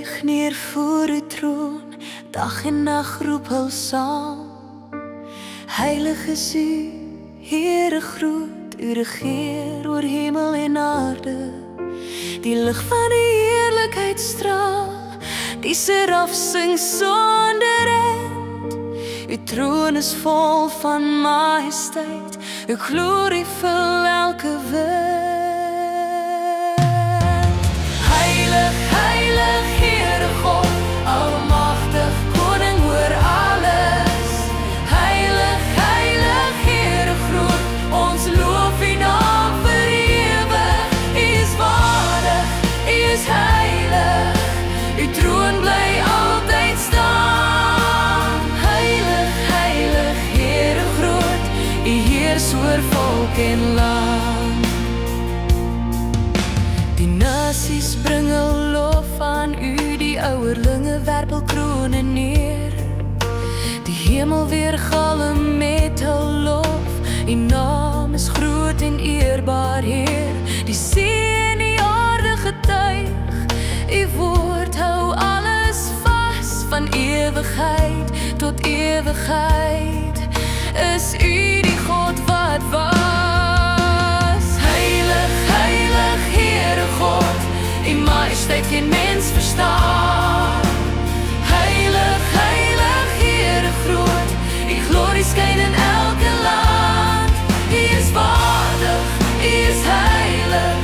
buig neer voor uw troon, dag en nacht roep hul saam. Heilig is u, Heere groot, u regeer oor hemel en aarde. Die lig van die heerlikheid straal, die seraf sing sonder eind. Uw troon is vol van majesteit, uw glorie vul elke wind. Heilig, heilig, Heere God, almachtig koning oor alles. Heilig, heilig, Heere groot, ons loof u naam vir ewig. U is waardig, u is heilig, uw troon bly altyd staan. Heilig, heilig, Heere groot, u heers oor volk en land. Die nasies bring hul lof aan u, die ouerlinge werp hul krone neer. Die hemel weergalm met hul lof, u naam is groot en eerbaar, Heer. Die see en die aarde getuig, u woord hou alles vas. Van ewigheid tot ewigheid is u die God wat was. Heilig, heilig, Heere God, u majesteit geen mens verstaan. Heilig, heilig, Heere groot, u glorie skyn in elke land. U is waardig, u is heilig,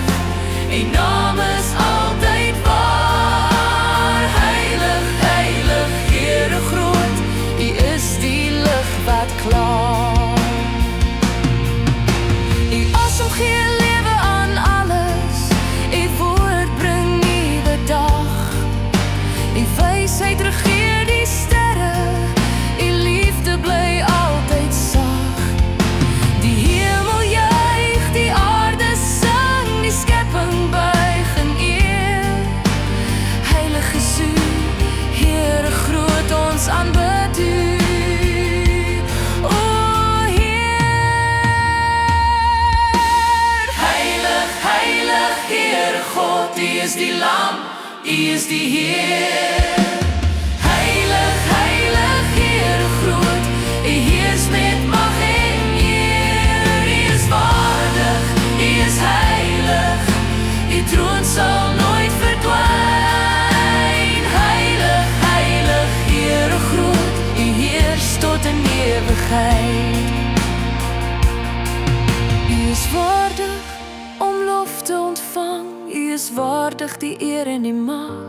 u naam is altyd waar. Heilig, heilig, Heere groot, u is die lig wat klaar. U asem gee lewe aan alles, u woord bring nuwe dag. U wysheid regeer die sterre, u liefde bly altyd sag. Die hemel juig, die aarde sing, die skepping buig in eer. Heilig is u, Heere groot, ons aanbid u. O Heer, heilig, heilig, Heere God, u is die lam, u is die Heer. Heilig, heilig, Heere groot, u heers met mag en eer. U is waardig, u is heilig, uw troon sal nooit verdwyn. Heilig, heilig, Heere groot, u heers tot in ewigheid. U is waardig om lof te ontvang, u is waardig die eer en die mag.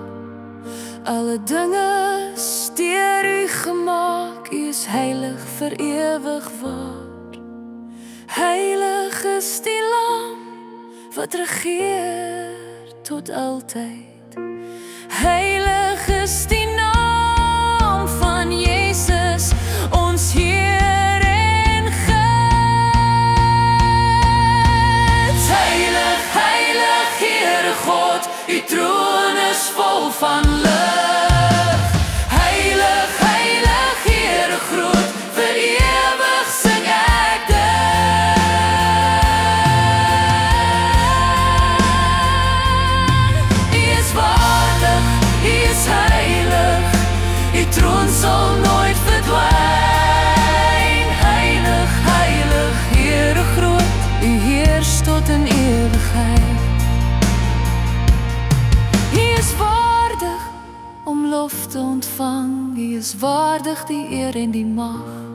Alle dinge is deur u gemaak, u is heilig vir ewig waar. Heilig is die lam wat regeer tot altyd. Heilig is die naam van Jesus, ons Heer en Gids. Heilig, heilig, Heere God, uw troon is vol van lig. Heilig, heilig, Heere groot, vir ewig sing ek dit. U is waardig, u is heilig, uw troon sal nooit verdwyn. Heilig, heilig, Heere groot, u heers tot in ewigheid. U is waardig om lof te ontvang, u is waardig die eer en die mag.